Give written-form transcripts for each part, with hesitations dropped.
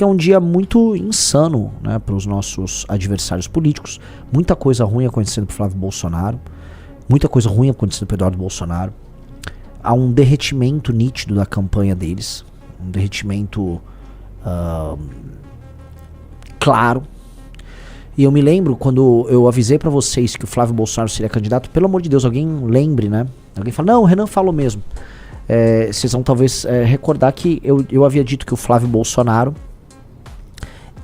porque é um dia muito insano, né, para os nossos adversários políticos. Muita coisa ruim acontecendo pro Flávio Bolsonaro, muita coisa ruim acontecendo pro Eduardo Bolsonaro. Há um derretimento nítido da campanha deles, um derretimento claro. E eu me lembro quando eu avisei pra vocês que o Flávio Bolsonaro seria candidato, pelo amor de Deus, alguém lembre, né? Alguém fala, não, o Renan falou mesmo. Vocês vão talvez recordar que eu havia dito que o Flávio Bolsonaro,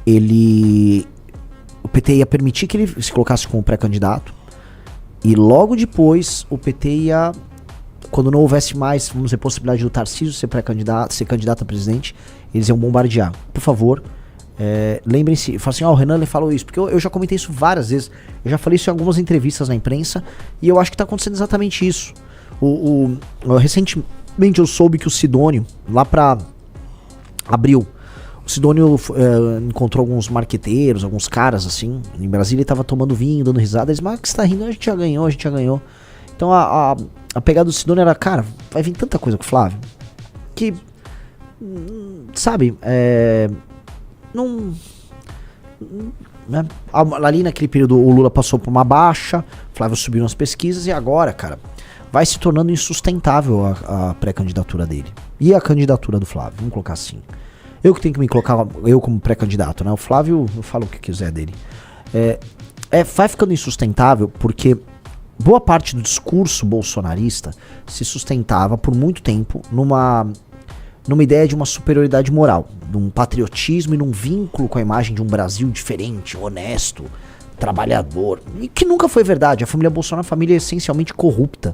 o PT ia permitir que ele se colocasse como pré-candidato, e logo depois o PT ia, quando não houvesse mais, vamos dizer, possibilidade do Tarcísio ser pré-candidato, ser candidato a presidente, eles iam bombardear. Por favor, lembrem-se, fala assim, o Renan ele falou isso, porque eu já comentei isso várias vezes, eu já falei isso em algumas entrevistas na imprensa, e eu acho que está acontecendo exatamente isso. Recentemente eu soube que o Sidônio, lá para abril, o Sidônio encontrou alguns marqueteiros, alguns caras assim, em Brasília, ele tava tomando vinho, dando risada, eles, mas que você tá rindo? A gente já ganhou. Então a pegada do Sidônio era, cara, vai vir tanta coisa com o Flávio, que, sabe, não... Né? Ali naquele período o Lula passou por uma baixa, Flávio subiu nas pesquisas e agora, cara, vai se tornando insustentável a pré-candidatura dele. E a candidatura do Flávio, vamos colocar assim. Eu que tenho que me colocar, eu como pré-candidato, né? O Flávio, eu falo o que quiser dele. Vai ficando insustentável porque boa parte do discurso bolsonarista se sustentava por muito tempo numa ideia de uma superioridade moral, de um patriotismo e num vínculo com a imagem de um Brasil diferente, honesto, trabalhador, e que nunca foi verdade. A família Bolsonaro é uma família essencialmente corrupta.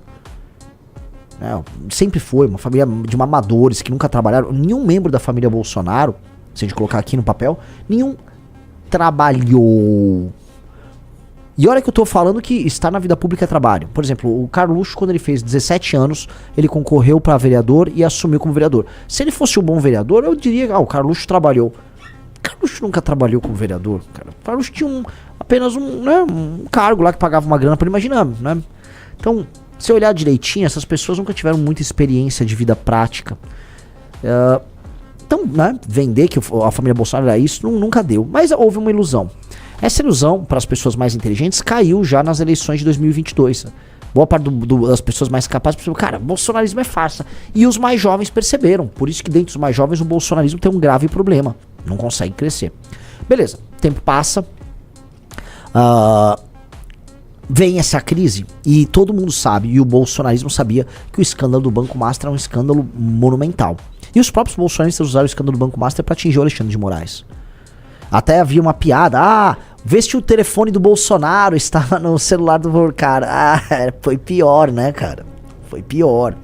Sempre foi uma família de mamadores que nunca trabalharam. Nenhum membro da família Bolsonaro, se a gente colocar aqui no papel, nenhum trabalhou. E olha que eu tô falando que estar na vida pública é trabalho. Por exemplo, o Carluxo, quando ele fez 17 anos, ele concorreu para vereador e assumiu como vereador. Se ele fosse um bom vereador, eu diria, o Carluxo trabalhou. O Carluxo nunca trabalhou como vereador, cara. O Carluxo tinha apenas um cargo lá que pagava uma grana para ele, imaginando, né? Então, se olhar direitinho, essas pessoas nunca tiveram muita experiência de vida prática. Então, né, vender que a família Bolsonaro era isso, nunca deu. Mas houve uma ilusão. Essa ilusão, para as pessoas mais inteligentes, caiu já nas eleições de 2022. Boa parte das pessoas mais capazes perceberam, cara, bolsonarismo é farsa. E os mais jovens perceberam. Por isso que dentro dos mais jovens o bolsonarismo tem um grave problema. Não consegue crescer. Beleza, tempo passa. Vem essa crise e todo mundo sabe, e o bolsonarismo sabia, que o escândalo do Banco Master é um escândalo monumental. E os próprios bolsonaristas usaram o escândalo do Banco Master para atingir o Alexandre de Moraes. Até havia uma piada, vê se o telefone do Bolsonaro estava no celular do cara. Foi pior, né, cara? Foi pior.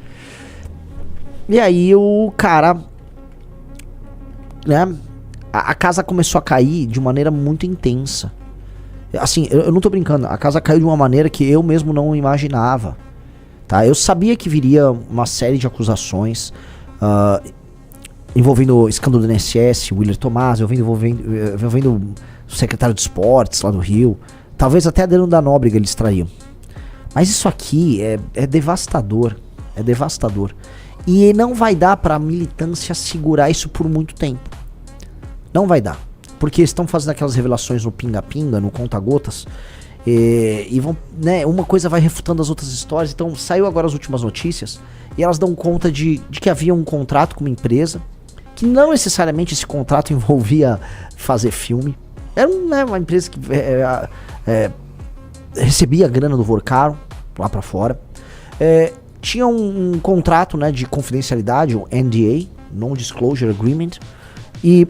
E aí o cara, né, a casa começou a cair de maneira muito intensa. Assim, eu não tô brincando, a casa caiu de uma maneira que eu mesmo não imaginava, tá? Eu sabia que viria uma série de acusações envolvendo o escândalo do INSS, o Willer Tomás, envolvendo o secretário de esportes lá do Rio, talvez até a Adriano da Nóbrega eles traíam. Mas isso aqui é devastador, e não vai dar pra militância segurar isso por muito tempo. Não vai dar. Porque estão fazendo aquelas revelações no pinga-pinga, no conta-gotas, e vão, né, uma coisa vai refutando as outras histórias. Então saiu agora as últimas notícias, e elas dão conta de que havia um contrato com uma empresa, que não necessariamente esse contrato envolvia fazer filme. Era uma empresa que recebia a grana do Vorcaro, lá pra fora. Tinha um contrato, né, de confidencialidade, o NDA, Non-Disclosure Agreement, e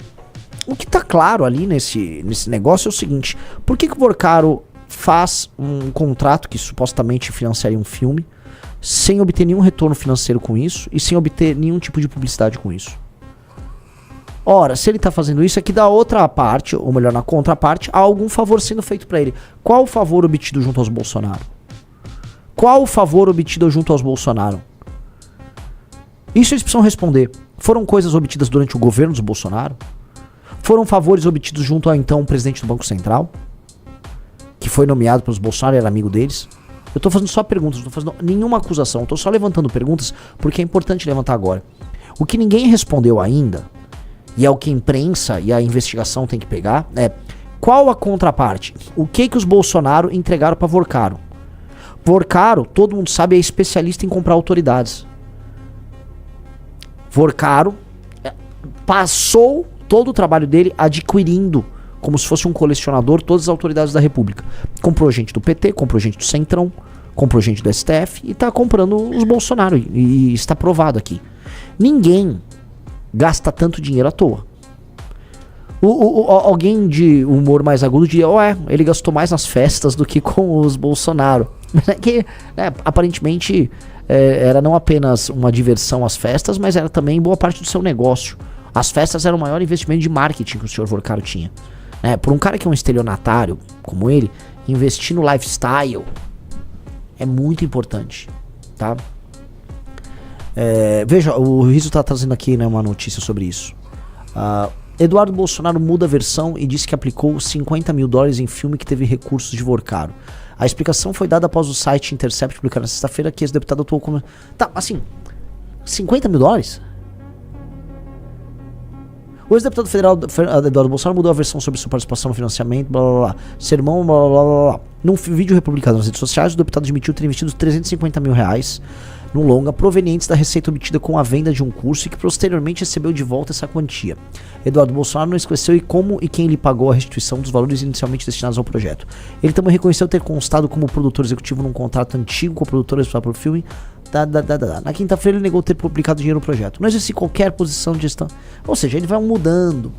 o que tá claro ali nesse negócio é o seguinte: por que o Vorcaro faz um contrato que supostamente financiaria um filme sem obter nenhum retorno financeiro com isso e sem obter nenhum tipo de publicidade com isso? Ora, se ele tá fazendo isso, é que da outra parte, ou melhor, na contraparte, há algum favor sendo feito pra ele. Qual o favor obtido junto aos Bolsonaro? Qual o favor obtido junto aos Bolsonaro? Isso eles precisam responder. Foram coisas obtidas durante o governo dos Bolsonaro? Foram favores obtidos junto ao então presidente do Banco Central, que foi nomeado pelos Bolsonaro e era amigo deles? Eu tô fazendo só perguntas, não tô fazendo nenhuma acusação, eu tô só levantando perguntas porque é importante levantar agora. O que ninguém respondeu ainda, e é o que a imprensa e a investigação tem que pegar, é qual a contraparte? O que os Bolsonaro entregaram pra Vorcaro? Vorcaro, todo mundo sabe, é especialista em comprar autoridades. Vorcaro passou todo o trabalho dele adquirindo, como se fosse um colecionador, todas as autoridades da República. Comprou gente do PT, comprou gente do Centrão, comprou gente do STF e tá comprando os Bolsonaro. E está provado aqui. Ninguém gasta tanto dinheiro à toa. Alguém de humor mais agudo diria, ele gastou mais nas festas do que com os Bolsonaro. Que, aparentemente, era não apenas uma diversão às festas, mas era também boa parte do seu negócio. As festas eram o maior investimento de marketing que o senhor Vorcaro tinha. Por um cara que é um estelionatário como ele, investir no lifestyle é muito importante, tá? Veja, o Rizzo tá trazendo aqui, né, uma notícia sobre isso. Eduardo Bolsonaro muda a versão e disse que aplicou $50 mil em filme que teve recursos de Vorcaro. A explicação foi dada após o site Intercept publicar na sexta-feira que esse deputado atuou como... Tá, assim, $50 mil? O ex-deputado federal Eduardo Bolsonaro mudou a versão sobre sua participação no financiamento, blá blá blá, sermão, blá blá blá blá. Num vídeo republicado nas redes sociais, o deputado admitiu ter investido R$350 mil no longa provenientes da receita obtida com a venda de um curso e que posteriormente recebeu de volta essa quantia. Eduardo Bolsonaro não esclareceu como e quem lhe pagou a restituição dos valores inicialmente destinados ao projeto. Ele também reconheceu ter constado como produtor executivo num contrato antigo com a produtora responsável pelo filme. Na quinta-feira ele negou ter publicado dinheiro no projeto. Não existe qualquer posição de gestão. Ou seja, ele vai mudando.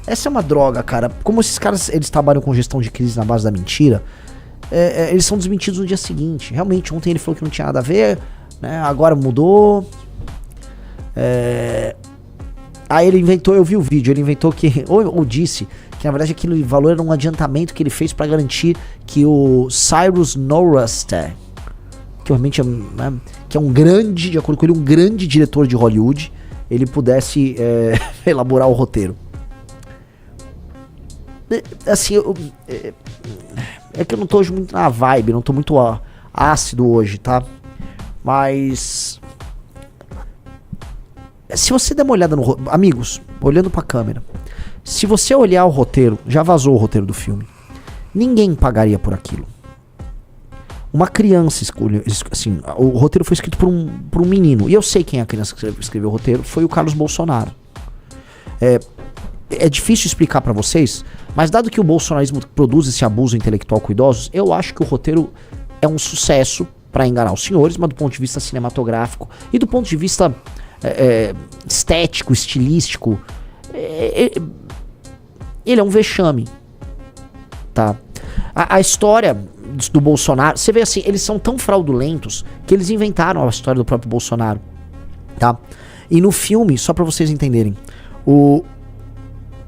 Essa é uma droga, cara. Como esses caras eles trabalham com gestão de crise na base da mentira, eles são desmentidos no dia seguinte. Realmente, ontem ele falou que não tinha nada a ver, né? Agora mudou. Aí ele inventou, eu vi o vídeo, ele inventou que, ou disse que na verdade aquele valor era um adiantamento que ele fez para garantir que o Cyrus Norrester, que realmente que é um grande, de acordo com ele, um grande diretor de Hollywood, ele pudesse elaborar o roteiro. Assim, é que eu não tô hoje muito na vibe, não tô muito ácido hoje, tá? Mas se você der uma olhada no... Amigos, olhando pra câmera, se você olhar o roteiro, já vazou o roteiro do filme, ninguém pagaria por aquilo. Uma criança escolheu, assim, o roteiro foi escrito por um menino, e eu sei quem é a criança que escreveu o roteiro, foi o Carlos Bolsonaro. É difícil explicar pra vocês, mas dado que o bolsonarismo produz esse abuso intelectual com idosos, eu acho que o roteiro é um sucesso pra enganar os senhores, mas do ponto de vista cinematográfico e do ponto de vista estético, estilístico, ele é um vexame, tá? A história do Bolsonaro, você vê assim, eles são tão fraudulentos que eles inventaram a história do próprio Bolsonaro, tá? E no filme, só pra vocês entenderem, o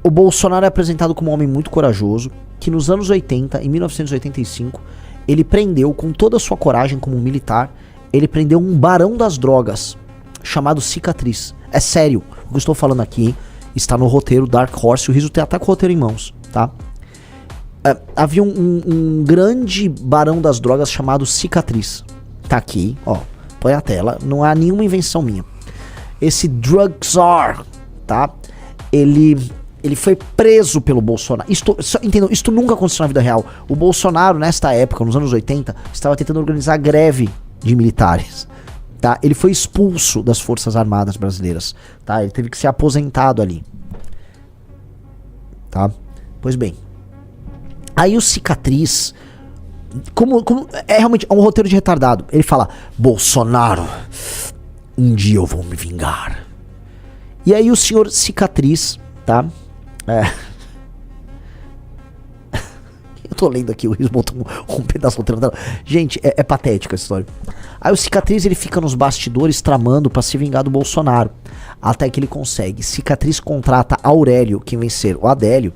Bolsonaro é apresentado como um homem muito corajoso, que nos anos 80, em 1985, ele prendeu, com toda a sua coragem como um militar, ele prendeu um barão das drogas, chamado Cicatriz. É sério, o que eu estou falando aqui está no roteiro Dark Horse, o Rizzo tem até com o roteiro em mãos, tá? Havia um grande barão das drogas chamado Cicatriz. Tá aqui, ó, põe a tela, não há nenhuma invenção minha. Esse drug czar, tá? Ele foi preso pelo Bolsonaro. Entendam, isto nunca aconteceu na vida real. O Bolsonaro, nesta época, nos anos 80, estava tentando organizar greve de militares, tá? Ele foi expulso das Forças Armadas Brasileiras, tá? Ele teve que ser aposentado ali, tá? Pois bem, aí o Cicatriz, como é realmente um roteiro de retardado, ele fala: Bolsonaro, um dia eu vou me vingar. E aí o senhor Cicatriz, tá? Eu tô lendo aqui, o Rizzo botou um pedaço do tela. Gente, é patética essa história. Aí o Cicatriz, ele fica nos bastidores tramando pra se vingar do Bolsonaro, até que ele consegue. Cicatriz contrata Aurélio, que vem ser o Adélio,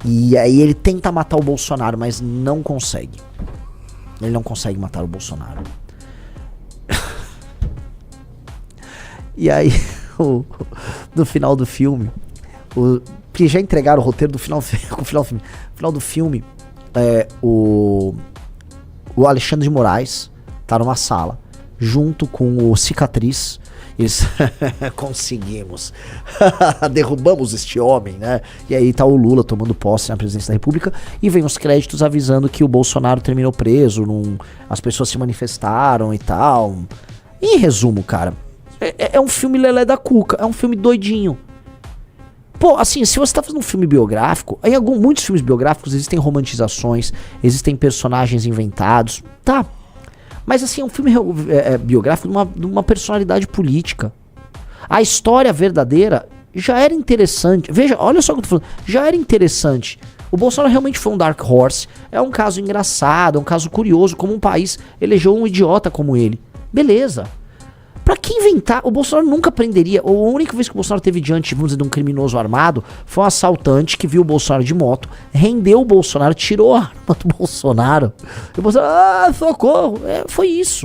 e aí ele tenta matar o Bolsonaro, mas não consegue. Ele não consegue matar o Bolsonaro. E aí, no final do filme, porque já entregaram o roteiro do final do filme, o Alexandre de Moraes tá numa sala junto com o Cicatriz Eles conseguimos. Derrubamos este homem, né? E aí tá o Lula tomando posse na presidência da República e vem os créditos avisando que o Bolsonaro terminou preso, as pessoas se manifestaram e tal. Em resumo, cara, é um filme lelé da cuca, é um filme doidinho. Pô, assim, se você tá fazendo um filme biográfico, em muitos filmes biográficos existem romantizações, existem personagens inventados, tá? Mas assim, é um filme biográfico de uma personalidade política. A história verdadeira já era interessante. Veja, olha só o que eu tô falando. Já era interessante. O Bolsonaro realmente foi um dark horse. É um caso engraçado, é um caso curioso, como um país elegeu um idiota como ele. Beleza. Pra que inventar? O Bolsonaro nunca prenderia. A única vez que o Bolsonaro teve diante, vamos dizer, de um criminoso armado, foi um assaltante que viu o Bolsonaro de moto, rendeu o Bolsonaro, tirou a arma do Bolsonaro. E o Bolsonaro, socorro. Foi isso.